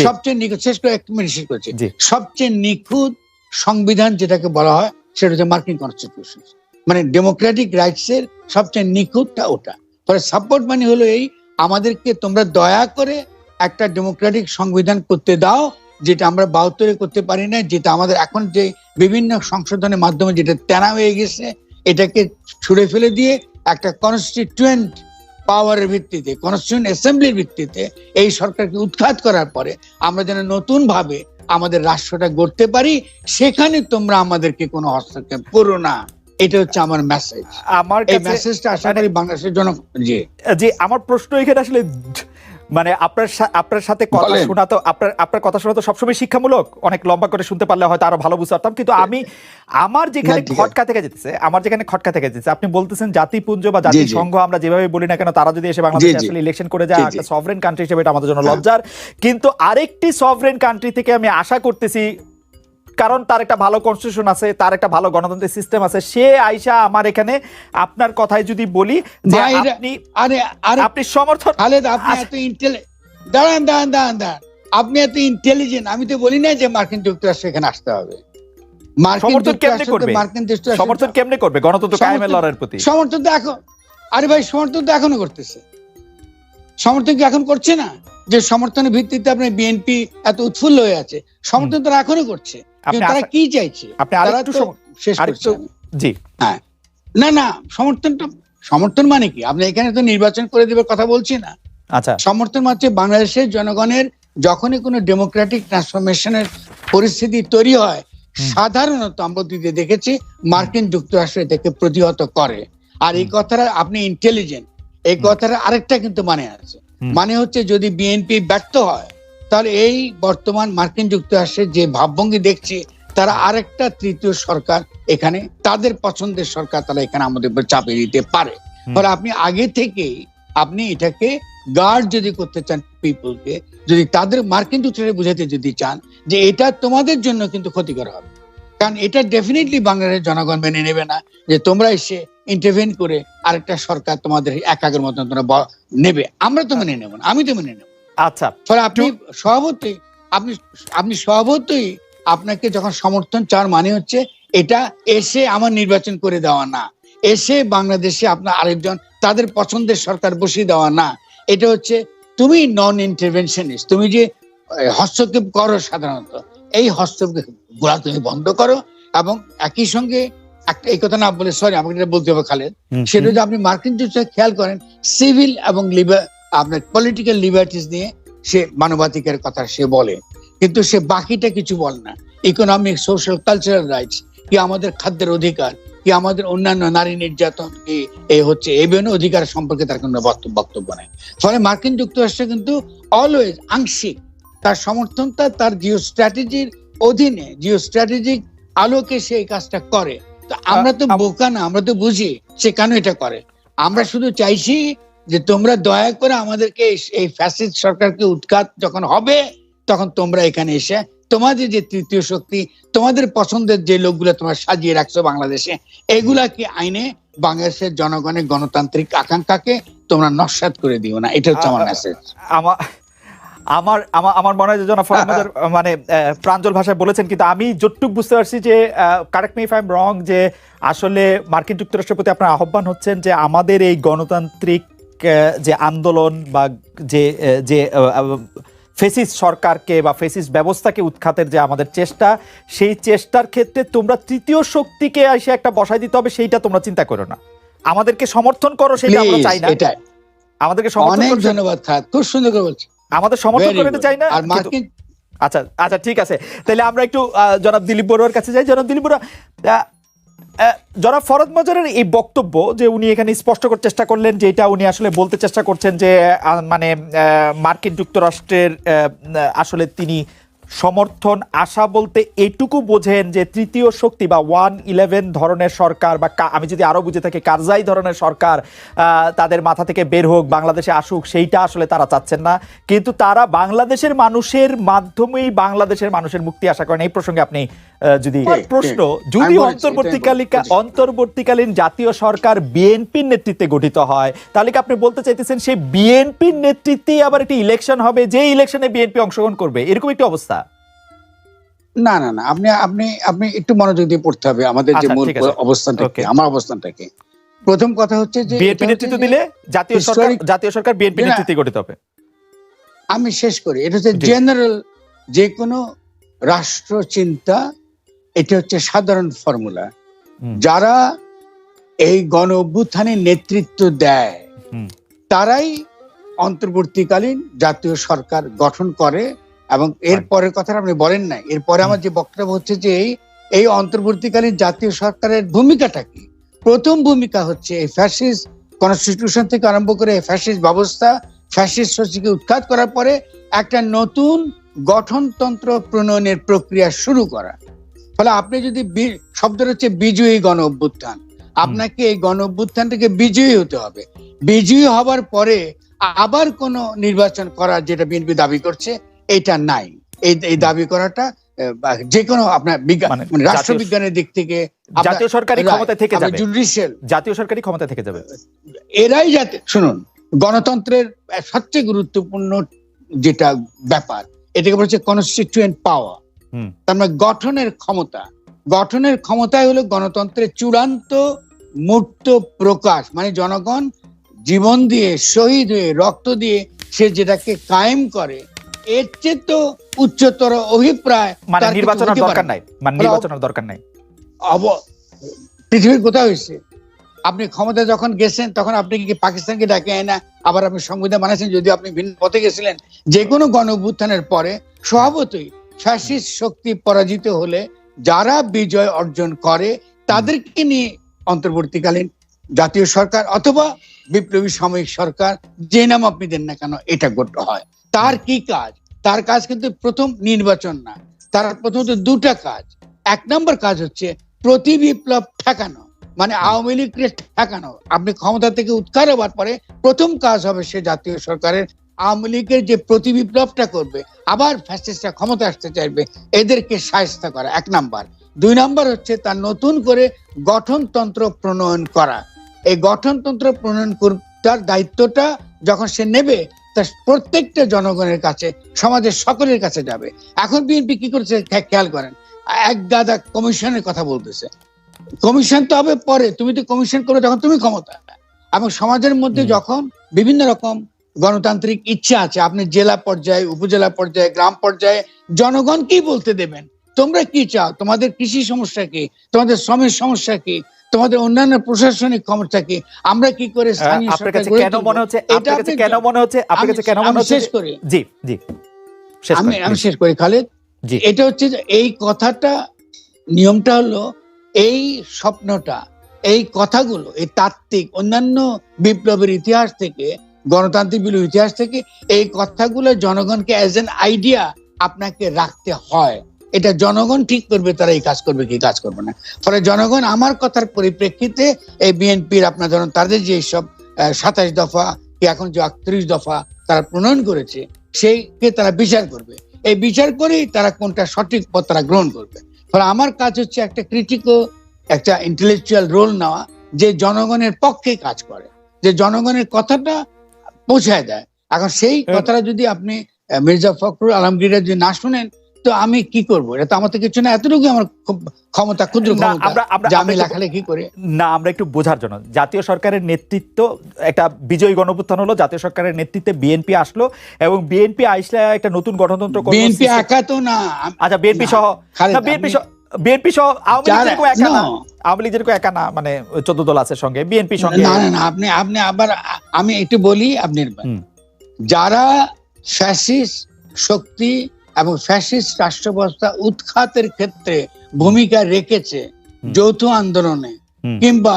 সবচেয়ে নিখুঁত, শেষ করে 1 মিনিট শেষ করছি, সবচেয়ে নিখুঁত সংবিধান যেটাকে বলা হয় সেটা হচ্ছে মার্কিন কনস্টিটিউশন। মানে ডেমোক্রেটিক রাইটস এর সবচেয়ে নিখুঁতটা ওটা। ফলে সাপোর্ট মানে হলো এই, আমাদেরকে তোমরা দয়া করে একটা ডেমোক্রেটিক সংবিধান করতে দাও, যেটা আমরা 72-এ করতে পারি না, যেটা আমাদের এখন যে বিভিন্ন সংশোধনের মাধ্যমে যেটা তেনা হয়ে গেছে, এটাকে ছুড়ে ফেলে দিয়ে একটা কনস্টিটিউয়েন্ট পাওয়ারের ভিত্তিতে, কনস্টিটিউয়েন্ট অ্যাসেম্বলির ভিত্তিতে এই সরকারকে উৎখাত করার পরে আমরা যেন নতুন ভাবে আমাদের রাষ্ট্রটা গড়তে পারি, সেখানে তোমরা আমাদেরকে কোনো হস্তক্ষেপ করো না। এটা হচ্ছে আমার মেসেজ। আমার এই মেসেজটা আশা করি বাংলাদেশের জন্য। জি, আমার প্রশ্ন এখানে আসলে মানে আপনার সাথে কথা শোনা তো, আপনার কথা শোনা তো সবসময় শিক্ষামূলক, অনেক লম্বা করে শুনতে পারলে হয়তো আরো ভালো বুঝতে পারতাম, কিন্তু আমার যেখানে খটকা থেকে যেতেছে, আপনি বলতেছেন জাতিপুঞ্জ বা জাতিসংঘ আমরা যেভাবে বলি না কেন, তারা যদি এসে বাংলাদেশে আসলে ইলেকশন করে যায় একটা সভরেন কান্ট্রি হিসেবে, এটা আমাদের জন্য লজ্জার। কিন্তু আরেকটি সভরেন কান্ট্রি থেকে আমি আশা করতেছি, কারণ তার একটা ভালো কনস্টিটিউশন আছে, তার একটা ভালো গণতান্ত্রিক সিস্টেম আছে, সে আইসা আমার এখানে আপনার কথায় যদি বলি যে আপনি সমর্থন, আপনি এত ইন্টেলিজেন্ট, আমি তো বলি না যে মার্কিন যুক্তরাষ্ট্র এখানে আসতে হবে। সমর্থন কেমনে করবে গণতন্ত্র কায়েমের লড়াইয়ের প্রতি? সমর্থন তো এখন, আরে ভাই সমর্থন তো এখনো করতেছে। সমর্থন কি এখন করছে না? যে সমর্থনের ভিত্তিতে আপনার বিএনপি এত উৎফুল্ল হয়ে আছে, সমর্থন তারা এখনো করছে। তারা কি চাইছে? হ্যাঁ, না সমর্থন মানে কি? আপনি এখানে তো নির্বাচন করে দেবার কথা বলছি না। আচ্ছা, সমর্থন হচ্ছে বাংলাদেশের জনগণের যখনই কোনো ডেমোক্রেটিক ট্রান্সফরমেশনের পরিস্থিতি তৈরি হয়, সাধারণত আমরা দেখেছি মার্কিন যুক্তরাষ্ট্র এটাকে প্রতিহত করে। আর এই কথাটা আপনি ইন্টেলিজেন্ট, এই কথাটা আরেকটা কিন্তু মানে আছে, মানে হচ্ছে যদি বিএনপি ব্যর্থ হয়, তাহলে এই বর্তমান মার্কিন যুক্তরাষ্ট্রের যে ভাবভঙ্গি দেখছি, তারা আরেকটা তৃতীয় সরকার এখানে, তাদের পছন্দের সরকার তারা এখানে আমাদের উপর চাপিয়ে দিতে পারে। ফলে আপনি আগে থেকেই আপনি এটাকে গার্ড যদি করতে চান পিপলকে, যদি তাদের মার্কিন যুক্তরাষ্ট্রে বুঝাতে যদি চান যে এটা তোমাদের জন্য কিন্তু ক্ষতিকর হবে, কারণ এটা ডেফিনেটলি বাংলাদেশের জনগণ মেনে নেবে না যে তোমরা এসে ইন্টারভেন করে আরেকটা সরকার তোমাদের একাগের মতন তোমরা নেবে। আমরা তো মেনে নেব না, আমি তো মেনে নেব। আচ্ছা, ফলে আপনি স্বভাবতই আপনাকে যখন সমর্থন চাওয়ার মানে হচ্ছে এটা এসে আমার নির্বাচন করে দেওয়া না, এসে বাংলাদেশে আপনার আরেকজন তাদের পছন্দের সরকার বসিয়ে দেওয়া না। এটা হচ্ছে তুমি নন ইন্টারভেনশনিস্ট, তুমি যে হস্তক্ষেপ করো সাধারণত, এই হস্তক্ষেপ গুলা তুমি বন্ধ করো। এবং একই সঙ্গে একটা এই কথা না বলে, সরি আমাকে এটা বলতে হবে খালেদ, সেটা যদি আপনি মার্কিন যুক্তরাষ্ট্রে খেয়াল করেন, সিভিল এবং আপনার পলিটিক্যাল লিবার্টিস নিয়ে সে মানবাধিকারের কথা সে বলে, কিন্তু সে বাকিটা কিছু বলে না। ইকোনমিক, সোশ্যাল, কালচারাল রাইটস, কি আমাদের খাদ্যের অধিকার, কি আমাদের অন্যান্য নারী নির্যাতন, কি এই হচ্ছে এই বিভিন্ন অধিকার সম্পর্কে তার কোনো বক্তব্য নেই। ফলে মার্কিন যুক্তরাষ্ট্র কিন্তু অলওয়েজ আংশিক তার সমর্থনটা তার জিও স্ট্র্যাটেজির অধীনে, জিও স্ট্র্যাটেজিক আলোকে সে এই কাজটা করে। তো আমরা তো বোকা না, আমরা তো বুঝি সে কেন এটা করে। আমরা শুধু চাইছি যে তোমরা দয়া করে আমাদেরকে এই ফ্যাসিস্ট সরকারকে উৎখাত যখন হবে, তখন তোমরা এখানে এসে তোমাদের যে তৃতীয় শক্তি, তোমাদের পছন্দের যে লোকগুলো তোমরা সাজিয়ে রাখছো বাংলাদেশে, এগুলাকে আইনে বাংলাদেশের জনগণের গণতান্ত্রিক আকাঙ্ক্ষাকে তোমরা নস্যাৎ করে দিও না। এটা হচ্ছে আমার মেসেজ। আমার মনে হয় যে জনাব ফরহাদ মজার মানে প্রাঞ্জল ভাষায় বলেছেন, কিন্তু আমি যতটুকু বুঝতে পারছি যে, correct me if I am রং, যে আসলে মার্কিন যুক্তরাষ্ট্রের প্রতি আপনার আহ্বান হচ্ছেন যে আমাদের এই গণতান্ত্রিক যে আন্দোলন বা যে ফেসিস্ট সরকারকে বা ফেসিস্ট ব্যবস্থাকে উৎখাতের যে আমাদের চেষ্টা, সেই চেষ্টার ক্ষেত্রে তোমরা তৃতীয় শক্তিকে এসে একটা বসাই দিতে হবে, সেইটা তোমরা চিন্তা করো না, আমাদেরকে সমর্থন করো, সেটা আমরা চাই না। আমাদেরকে সমর্থন করো। অনেক ধন্যবাদ, খুব সুন্দর করে বলছি। আমাদের সমর্থন করতে চাই না। আচ্ছা ঠিক আছে, তাহলে আমরা একটু জনাব দিলীপ বড়ুয়ার কাছে যাই। জনাব দিলীপ বড়ুয়া, জনাব ফরহাদ মজারের এই বক্তব্য যে উনি এখানে স্পষ্ট করার চেষ্টা করলেন, যে এটা উনি আসলে বলতে চেষ্টা করছেন যে মানে মার্কিন যুক্তরাষ্ট্রের আসলে তিনি সমর্থন আশা বলতে এটুকু বোঝেন যে তৃতীয় শক্তি বা 111 ধরনের সরকার বা আমি যদি আরো বুঝে থাকি কারজাই ধরনের সরকার তাদের মাথা থেকে বের হোক, বাংলাদেশে আসুক, সেইটা আসলে তারা চাচ্ছেন না, কিন্তু তারা বাংলাদেশের মানুষের মাধ্যমেই বাংলাদেশের মানুষের মুক্তি আশা করেন। এই প্রসঙ্গে আপনি যদি প্রশ্ন, যদি অন্তর্বর্তীকালীন জাতীয় সরকার বিএনপির নেতৃত্বে গঠিত হয়, তাহলে কি আপনি বলতে চাইতেছেন সেই বিএনপির নেতৃত্বেই আবার একটি ইলেকশন হবে, যে ইলেকশনে বিএনপি অংশগ্রহণ করবে, এরকম একটি অবস্থা? না না না, আপনি আপনি আপনি একটু মনোযোগ দিয়ে পড়তে হবে আমাদের যে মূল অবস্থানটা কি, আমার অবস্থানটা কি। প্রথম কথা হচ্ছে যে বিএনপি নেতৃত্ব দিলে জাতীয় সরকার বিএনপি নেতৃত্বে গঠিত হবে। আমি শেষ করি। এটা হচ্ছে জেনারেল যে কোনো রাষ্ট্র চিন্তা, এটা হচ্ছে সাধারণ ফর্মুলা। যারা এই গণ অভ্যুত্থানের নেতৃত্ব দেয় তারাই অন্তর্বর্তীকালীন জাতীয় সরকার গঠন করে। এবং এর পরের কথা আপনি বলেন না, এরপরে আমার যে বক্তব্য হচ্ছে যে এই অন্তর্বর্তীকালীন জাতীয় সরকারের ভূমিকাটা কি। প্রথম ভূমিকা হচ্ছে এই ফ্যাসিস্ট কনস্টিটিউশন থেকে আরম্ভ করে ফ্যাসিস্ট ব্যবস্থা, ফ্যাসিস্ট শক্তিকে উৎখাত করার পরে একটা নতুন গঠনতন্ত্র প্রণয়নের প্রক্রিয়া শুরু করা। ফলে আপনি যদি শব্দটা হচ্ছে বিজয়ী গণ অভ্যুত্থান, আপনাকে এই গণ অভ্যুত্থান থেকে বিজয়ী হতে হবে। বিজয়ী হবার পরে আবার কোন নির্বাচন করার যেটা বিএনপি দাবি করছে এটা নাই। এই দাবি করাটা যে কোনো আপনার রাষ্ট্রবিজ্ঞানের দিক থেকে জাতীয় সরকারি ক্ষমতা থেকে যাবে, জুডিশিয়াল জাতীয় সরকারি ক্ষমতা থেকে যাবে। এরাই যাতে, শুনুন, গণতন্ত্রের সবচেয়ে গুরুত্বপূর্ণ যেটা ব্যাপার এটাকে বলছে কনস্টিটিউয়েন্ট পাওয়ার, তার মানে গঠনের ক্ষমতা। গঠনের ক্ষমতাই হলো গণতন্ত্রের চূড়ান্ত মূর্ত প্রকাশ। মানে জনগণ জীবন দিয়ে, শহীদ হয়ে, রক্ত দিয়ে সে যেটাকে কায়েম করে, এর চেয়ে তো উচ্চতর অভিপ্রায় মানে নির্বাচনের দরকার নাই, মানে নির্বাচনের দরকার নাই। পৃথিবীর কোথাও হয়েছে আপনি ক্ষমতা যখন গেছেন তখন আপনি কি পাকিস্তানকে ডাকে না আবার আপনি সংবিধান বানাইছেন? যদি আপনি ভিন্ন পথে গেছিলেন, যে কোনো গণ অভ্যুত্থানের পরে স্বভাবতই ফ্যাসিস্ট শক্তি পরাজিত হলে যারা বিজয় অর্জন করে তাদেরকে নিয়ে অন্তর্বর্তীকালীন জাতীয় সরকার অথবা বিপ্লবী সাময়িক সরকার, যে নাম আপনি দেন না কেন, এটা গঠন হয়। তার কি কাজ? তার কাজ কিন্তু প্রথম নির্বাচন না, তার প্রথমত দুটা কাজ। এক নম্বর কাজ হচ্ছে প্রতি বিপ্লব ঠেকানো, মানে আওয়ামী লীগকে ঠেকানো। আপনি ক্ষমতা থেকে উৎখাত হবার পরে প্রথম কাজ হবে সে জাতীয় সরকারের আওয়ামী লীগের যে প্রতি বিপ্লবটা করবে, আবার ফ্যাসিস্টরা ক্ষমতা আসতে চাইবে, এদেরকে শায়েস্ত করা এক নাম্বার। দুই নাম্বার হচ্ছে তার নতুন করে গঠনতন্ত্র প্রণয়ন করা। এই গঠনতন্ত্র প্রণয়ন তার দায়িত্বটা যখন সে নেবে, তা প্রত্যেকটা জনগণের কাছে, সমাজের সকলের কাছে যাবে। এখন বিএনপি কি করেছে খেয়াল করেন, এক গাদা কমিশনের কথা বলতেছে। কমিশন তো হবে পরে, তুমি তো কমিশন করো যখন তুমি ক্ষমতা। এবং সমাজের মধ্যে যখন বিভিন্ন রকম গণতান্ত্রিক ইচ্ছা আছে, আপনি জেলা পর্যায়ে, উপজেলা পর্যায়ে, গ্রাম পর্যায়ে জনগণ কি বলতে দেবেন? তোমরা কি চাও? তোমাদের কৃষি সমস্যা কি? তোমাদের শ্রমের সমস্যা কি? তোমাদের অন্যান্য প্রশাসনিক সমস্যা কি? আমরা কি করে স্থানীয় সরকার কেন মনে হচ্ছে শেষ করি। জি জি, আমি শেষ করি খালেদ। এটা হচ্ছে এই কথাটা, নিয়মটা হলো এই স্বপ্নটা, এই কথাগুলো, এই তাত্ত্বিক অন্যান্য বিপ্লবের ইতিহাস থেকে, গণতান্ত্রিক বিপ্লবের ইতিহাস থেকে এই কথাগুলো জনগণকে অ্যাজ এন আইডিয়া আপনাকে রাখতে হয়। এটা জনগণ ঠিক করবে তারা এই কাজ করবে কি কাজ করবে না। ফলে জনগণ আমার কথার পরিপ্রেক্ষিতে এই বিএনপির আপনার ধরুন তাদের যে সব 27 দফা কি এখন যে 38 দফা তারা প্রণয়ন করেছে, সেইকে তারা বিচার করবে। এই বিচার করেই তারা কোনটা সঠিক পথ তারা গ্রহণ করবে। ফলে আমার কাজ হচ্ছে একটা ক্রিটিক্যাল, একটা ইন্টেলেকচুয়াল রোল নেওয়া, যে জনগণের পক্ষে কাজ করে, যে জনগণের কথাটা পৌঁছায় দেয়। এখন সেই কথাটা যদি আপনি মির্জা ফখরুল আলমগীরের যদি না শুনেন, তো আমি কি করবো? এটা তো আমার তো কিছু না, এতটুকু আমার ক্ষমতা, ক্ষুদ্র ক্ষমতা, আমি লেখালেখি করে না। আমরা একটু বোঝার জন্য, জাতীয় সরকারের নেতৃত্ব, একটা বিজয়ী গণঅভ্যুত্থান হলো, জাতীয় সরকারের নেতৃত্বে বিএনপি আসলো এবং বিএনপি আসলে একটা নতুন গণতন্ত্র করলো। বিএনপি একা তো না, আচ্ছা বিএনপি সহ, বিএনপি সহ আওয়ামী লীগ যেরকম একা না, আওয়ামী লীগ যেরকম একা না, মানে 14 দল আছে সঙ্গে, বিএনপি সঙ্গে না না। আপনি আবার, আমি একটু বলি, আপনি যারা ফ্যাসিস্ট শক্তি এবং ফ্যাসিস্ট রাষ্ট্র ব্যবস্থা উৎখাতের ক্ষেত্রে ভূমিকা রেখেছে যৌথ আন্দোলনে কিংবা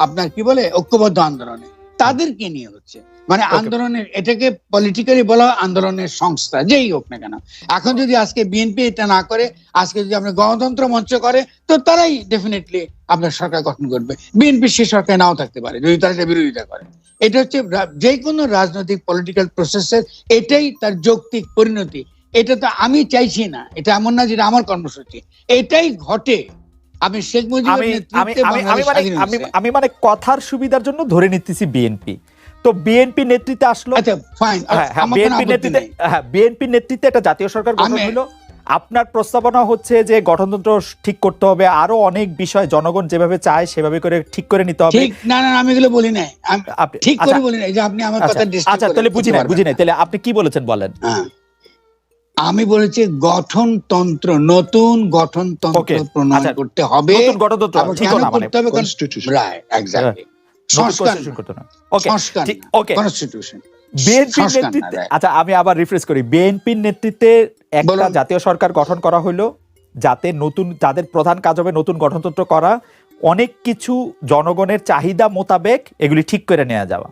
আপনার কি বলে ঐক্যবদ্ধ আন্দোলনে, তাদেরকে নিয়ে হচ্ছে। মানে Okay. আন্দোলনের, এটাকে পলিটিক্যালি বলা হয় আন্দোলনের সংস্থা, যেই হোক না কেন। এখন যদি আজকে বিএনপি এটা না করে, আজকে যদি আমরা গণতন্ত্র মঞ্চ করে, তো তারাই ডেফিনেটলি আপনার সরকার গঠন করবে। বিএনপি সে সরকার নাও থাকতে পারে যদি তারা এটা বিরোধিতা করে। এটা হচ্ছে যে কোনো রাজনৈতিক পলিটিক্যাল প্রসেসের এটাই তার যৌক্তিক পরিণতি। এটা তো আমি চাইছি না, এটা এমন না যেটা আমার কর্মসূচি, এটাই ঘটে। আমি শেখ মুজিবের আমি আমি নেতৃত্বে আমি আমি বাংলাদেশ মানে স্বাধীন আমি হয়েছে। আমি মানে কথার সুবিধার জন্য ধরে নিতেছি বিএনপি। তো বিএনপি নেতৃত্বে আসলো, আচ্ছা ফাইন, হ্যাঁ হ্যাঁ, আমার কোনো আপত্তি নেই। বিএনপি নেতৃত্বে একটা জাতীয় সরকার গঠন আমি- হলো। আপনার প্রস্তাবনা হচ্ছে যে গঠনতন্ত্র ঠিক করতে হবে, আরো অনেক বিষয় জনগণ যেভাবে চায় সেভাবে করে ঠিক করে নিতে হবে। ঠিক না, আমি এগুলো বলি নাই, আমি আপনি- ঠিক করে আচ্ছা, বলি নাই যে আপনি আমার আচ্ছা কথা ডিস্টার্ব আচ্ছা, করেন, তাহলে বুঝি করতে নাই পারবেন না। তাহলে আপনি কি বলেছেন বলেন। হ্যাঁ, আমি বলেছি গঠনতন্ত্র, নতুন গঠনতন্ত্র Okay, প্রণয়ন আচ্ছা, করতে হবে। নতুন গণতন্ত্র এবং ঠিক কেন না মানে করতে হবে? Constitution. Right, exactly. নতুন সংস্কার constitution না, করতে না। ওকে, সংস্কার ঠিক, না, ওকে। কনস্টিটিউশন। বিএনপির সংস্কার না, নেতৃত্বে, right. আচ্ছা আমি আবার রিফ্রেশ করি, বিএনপির নেতৃত্বে একটা বলুন। জাতীয় সরকার গঠন করা হলো, যাতে নতুন, যাদের প্রধান কাজ হবে নতুন গঠনতন্ত্র করা, অনেক কিছু জনগণের চাহিদা মোতাবেক এগুলি ঠিক করে নেওয়া যাওয়া।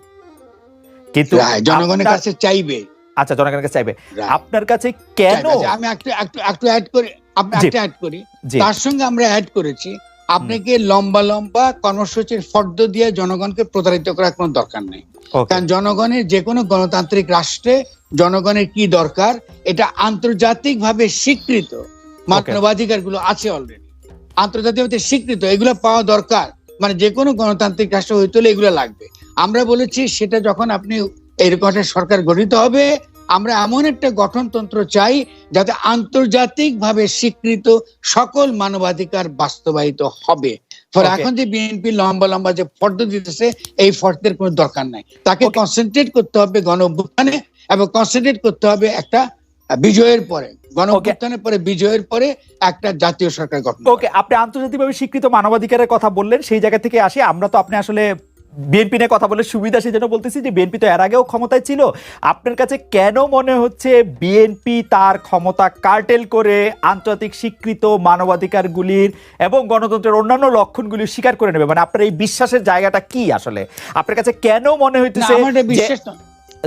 কিন্তু Right, জনগণের আপনার- কাছে চাইবে। আচ্ছা, জনগণের কাছে চাইবে। Right. আপনার কাছে কেন? ঠিক আছে, আমি একটু অ্যাড করি, আপনি জি। একটা অ্যাড করি। জি। তার সঙ্গে আমরা অ্যাড করেছি, আপনাকে লম্বা লম্বা কর্মসূচির ফর্দ দিয়ে জনগণকে প্রতারিত করার কোনো দরকার নেই। Okay. কারণ জনগণের যে কোনো গণতান্ত্রিক রাষ্ট্রে জনগণের কি দরকার এটা আন্তর্জাতিকভাবে স্বীকৃত। মানবাধিকার গুলো আছে অলরেডি, আন্তর্জাতিকভাবে স্বীকৃত, এগুলো পাওয়া দরকার। মানে যে কোনো গণতান্ত্রিক রাষ্ট্র হইতে হলে এগুলো লাগবে। আমরা বলেছি সেটা যখন আপনি এরকম একটা সরকার গঠিত হবে, আমরা এমন একটা গঠনতন্ত্র চাই যাতে আন্তর্জাতিকভাবে স্বীকৃত সকল মানবাধিকার বাস্তবায়িত হবে। ফলে Okay. এখন যে বিএনপি লম্বা লম্বা যে ফর্দ দিতেছে, এই ফর্দের কোনো দরকার নাই। তাকে Okay. কনসেন্ট্রেট করতে হবে গণ অভ্যুত্থানে, এবং কনসেন্ট্রেট করতে হবে একটা বিজয়ের পরে, গণ অভ্যুত্থানের পরে, বিজয়ের পরে একটা জাতীয় সরকার গঠন করা। ওকে, আপনি আন্তর্জাতিকভাবে স্বীকৃত মানবাধিকারের কথা বললেন, সেই জায়গা থেকে আসি। আমরা তো আপনি আসলে বিএনপি নিয়ে কথা বলে সুবিধা, সেই জন্য বলতেছি যে বিএনপি তো এর আগেও ক্ষমতায় ছিল। আপনার কাছে কেন মনে হচ্ছে বিএনপি তার ক্ষমতা কার্টেল করে আন্তর্জাতিক স্বীকৃত মানবাধিকারগুলির এবং গণতন্ত্রের অন্যান্য লক্ষণগুলি স্বীকার করে নেবে? মানে আপনার এই বিশ্বাসের জায়গাটা কি আসলে? আপনার কাছে কেন মনে না, হইতেছে আমার এটা যে বিশ্বাস না।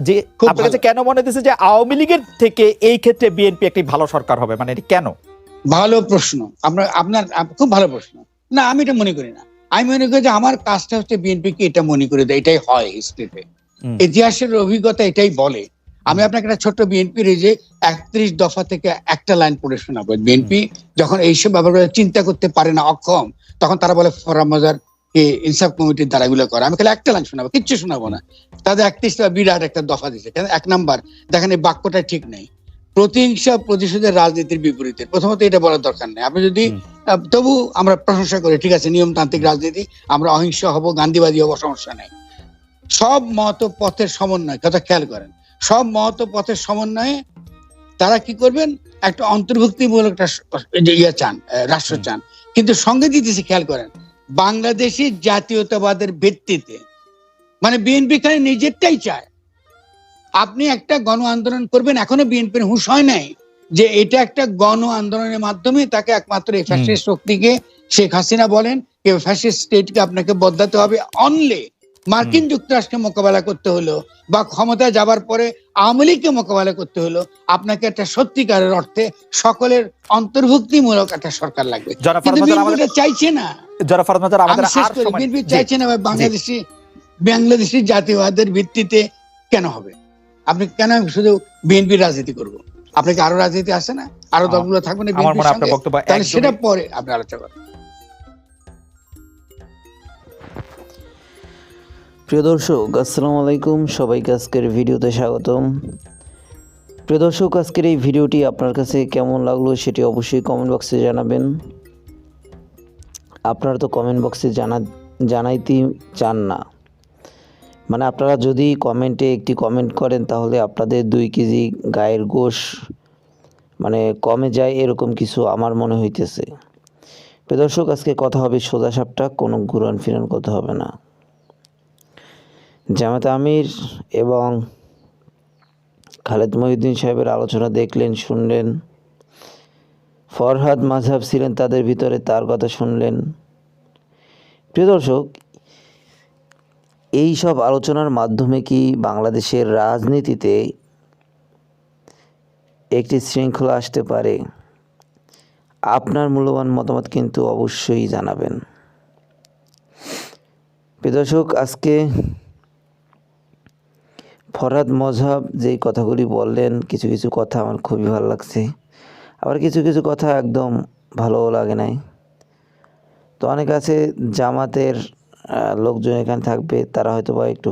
যে খুব আপনার কাছে ভালো। কেন মনে হইতেছে যে আওয়ামী লীগের থেকে এই ক্ষেত্রে বিএনপি একটি ভালো সরকার হবে? মানে এটি কেন? ভালো প্রশ্ন, আপনার খুব ভালো প্রশ্ন। না, আমি এটা মনে করি না। আমি মনে করি যে আমার কাজটা হচ্ছে বিএনপি কে এটা মনে করে দেয়, এটাই হয় হিস্ট্রিতে। হুম। ইতিহাসের অভিজ্ঞতা এটাই বলে। আমি আপনাকে একটা ছোট্ট বিএনপির এই যে 31 দফা থেকে একটা লাইন পড়ে শোনাবো। বিএনপি যখন এইসব ব্যাপারগুলো চিন্তা করতে পারে না, অক্ষম, তখন তারা বলে ফোরাম বাজার কে ইনসাফ কমিটির দ্বারা এগুলো করে। আমি খালি একটা লাইন শোনাবো, কিচ্ছু শোনাবো না। তাদের 31টা বিরাট একটা দফা দিচ্ছে। কেন? 1 নাম্বার, দেখেন এই বাক্যটা ঠিক নেই, প্রতিহিংসা প্রতিশোধের রাজনীতির বিপরীতে। প্রথমত এটা বলার দরকার নেই। আপনি যদি তবু আমরা প্রশংসা করি, ঠিক আছে, নিয়মতান্ত্রিক রাজনীতি, আমরা অহিংস হব, গান্ধীবাদী হব, সমস্যা নেই। সব মত পথের সমন্বয়, কথা খেয়াল করেন, সব মত পথের সমন্বয়ে তারা কি করবেন, একটা অন্তর্ভুক্তিমূলক একটা চান, রাষ্ট্র চান। কিন্তু সঙ্গে দিতেছে, খেয়াল করেন, বাংলাদেশি জাতীয়তাবাদের ভিত্তিতে। মানে বিএনপি খালি নিজেরটাই চায়। আপনি একটা গণ আন্দোলন করবেন, এখনো বিএনপির হুঁশ হয় নাই যে এটা একটা গণ আন্দোলনের মাধ্যমে তাকে একমাত্র এই ফ্যাসিস্ট শক্তিকে, শেখ হাসিনা বলেন, কেউ ফ্যাসিস্ট স্টেটকে আপনাকে বদলাতে হবে। অনলি মার্কিন যুক্তরাষ্ট্রকে মোকাবেলা করতে হলো বা ক্ষমতায় যাবার পরে আওয়ামী লীগকে মোকাবেলা করতে হলো, আপনাকে একটা সত্যিকারের অর্থে সকলের অন্তর্ভুক্তিমূলক একটা সরকার লাগবে। জনাব কিন্তু ফরহাদ বিএনপি আমাদের- এটা চাইছে না। জনাব ফরহাদ মাজার, আমাদের আমি শেষ আর করি, সময়- বিএনপি জি, চাইছে না ভাই, বাংলাদেশি জাতীয়বাদের ভিত্তিতে কেন হবে? আপনি কেন শুধু বিএনপি রাজনীতি করবো? আপনাকে আরো রাজনীতি আছে না, আরো দলগুলো থাকবে না আমার বিএনপির মনে হয় আপনার সঙ্গে, বক্তব্য তাহলে একদমই- সেটা পরে আপনি আলোচনা করেন। প্রিয় দর্শক, আসসালামু আলাইকুম, সবাইকে আজকের ভিডিওতে স্বাগতম। প্রিয় দর্শক, আজকের এই ভিডিওটি আপনার কাছে কেমন লাগলো সেটি অবশ্যই কমেন্ট বক্সে জানাবেন। আপনারা তো কমেন্ট বক্সে জানাইতে চান না, মানে আপনারা যদি কমেন্টে একটি কমেন্ট করেন তাহলে আপনাদের 2 কেজি গায়ের গোশ মানে কমে যায়, এরকম কিছু আমার মনে হইতেছে। প্রিয় দর্শক, আজকে কথা হবে সোজা সাপটা, কোনো ঘুরান ফিরান কথা হবে না। জামায়াতে আমির এবং খালেদ মহিউদ্দিন সাহেবের আলোচনা দেখলেন, শুনলেন। ফরহাদ মাযহাব ছিলেন তাদের ভিতরে, তার কথা শুনলেন। প্রিয় দর্শক, এই সব আলোচনার মাধ্যমে কি বাংলাদেশের রাজনীতিতে একটি শৃঙ্খলা আসতে পারে? আপনার মূল্যবান মতামত কিন্তু অবশ্যই জানাবেন। প্রিয় দর্শক, আজকে ফরহাদ মজহাব যেই কথাগুলি বললেন, কিছু কিছু কথা আমার খুবই ভালো লাগছে, আবার কিছু কিছু কথা একদম ভালোও লাগে নাই। তো অনেক আছে জামাতের লোকজন এখানে থাকবে, তারা হয়তো বা একটু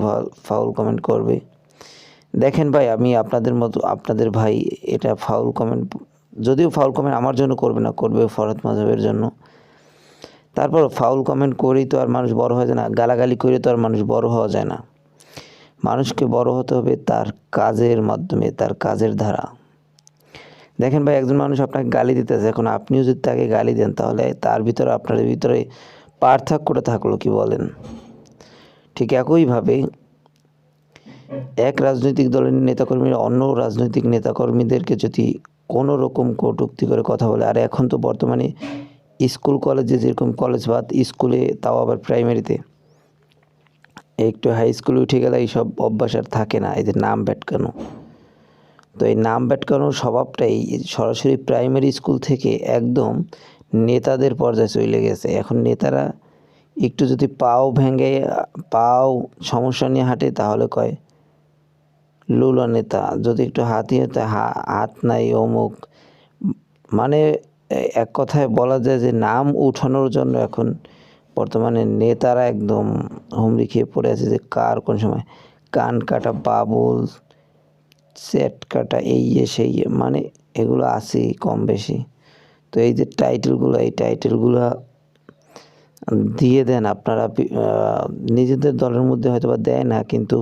ফাউল কমেন্ট করবে। দেখেন ভাই, আমি আপনাদের মতো আপনাদের ভাই, এটা ফাউল কমেন্ট, যদিও ফাউল কমেন্ট আমার জন্য করবে না, করবে ফরহাদ মজহাবের জন্য। তারপর ফাউল কমেন্ট করেই তো আর মানুষ বড় হয়ে যায় না, গালাগালি করে তো আর মানুষ বড় হওয়া যায় না। মানুষকে বড় হতে হবে তার কাজের মাধ্যমে, তার কাজের দ্বারা। দেখেন ভাই, একজন মানুষ আপনাকে গালি দিতেছে, এখন আপনিও যদি তাকে গালি দেন তাহলে তার ভিতরে আপনার ভিতরে পার্থক্যটা থাকলো কি বলেন? ঠিক একইভাবে এক রাজনৈতিক দলের নেতাকর্মীরা অন্য রাজনৈতিক নেতাকর্মীদেরকে যদি কোনো রকম কটূক্তি করে কথা বলে, আর এখন তো বর্তমানে স্কুল কলেজে যেরকম কলেজ বাদ স্কুলে, তাও আবার প্রাইমারিতে, একটু হাই স্কুলে উঠে গেলে এইসব অভ্যাস আর থাকে না, এদের নাম ভেটকানো। তো এই নাম ভেটকানোর স্বভাবটাই সরাসরি প্রাইমারি স্কুল থেকে একদম নেতাদের পর্যায়ে চলে গেছে। এখন নেতারা একটু যদি পাও সমস্যা নিয়ে হাঁটে তাহলে কয় লুলা নেতা, যদি একটু হাতি হতে হাত নাই অমুক। মানে এক কথায় বলা যায় যে নাম উঠানোর জন্য এখন বর্তমানে নেতারা একদম হুমড়ি খেয়ে পড়ে আছে, যে কার কোন সময় কান কাটা বাবুল, সেট কাটা, এই সেই, মানে এগুলো আছেই কম বেশি। তো এই যে টাইটেলগুলো, এই টাইটেলগুলো দিয়ে দেন আপনারা, নিজেদের দলের মধ্যে হয়তো বা দেয় না, কিন্তু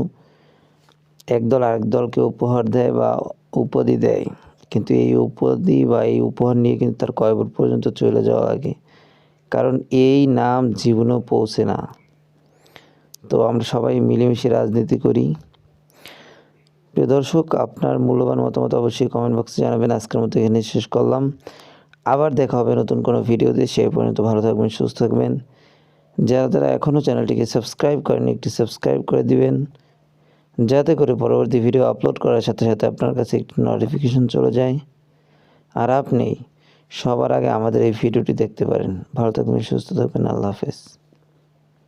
একদল আরেক দলকে উপহার দেয় বা উপাধি দেয়, কিন্তু এই উপাধি বা এই উপহার নিয়ে কিন্তু তার কয়বর পর্যন্ত চলে যাওয়া লাগে, কারণ এই নাম জীবনেও পৌঁছে না। তো আমরা সবাই মিলেমিশে রাজনীতি করি। প্রিয় দর্শক, আপনার মূল্যবান মতামত অবশ্যই কমেন্ট বক্সে জানাবেন। আজকের মতো এখানে শেষ করলাম, আবার দেখা হবে নতুন কোনো ভিডিওতে। সেই পর্যন্ত ভালো থাকবেন, সুস্থ থাকবেন। যারা এখনও চ্যানেলটিকে সাবস্ক্রাইব করেনি, একটি সাবস্ক্রাইব করে দিবেন, যাতে করে পরবর্তী ভিডিও আপলোড করার সাথে সাথে আপনার কাছে একটি নোটিফিকেশন চলে যায়, আর আপনি সবার আগে আমাদের এই ভিডিওটি দেখতে পারেন। ভালো থাকবেন, সুস্থ থাকবেন। আল্লাহ হাফেজ।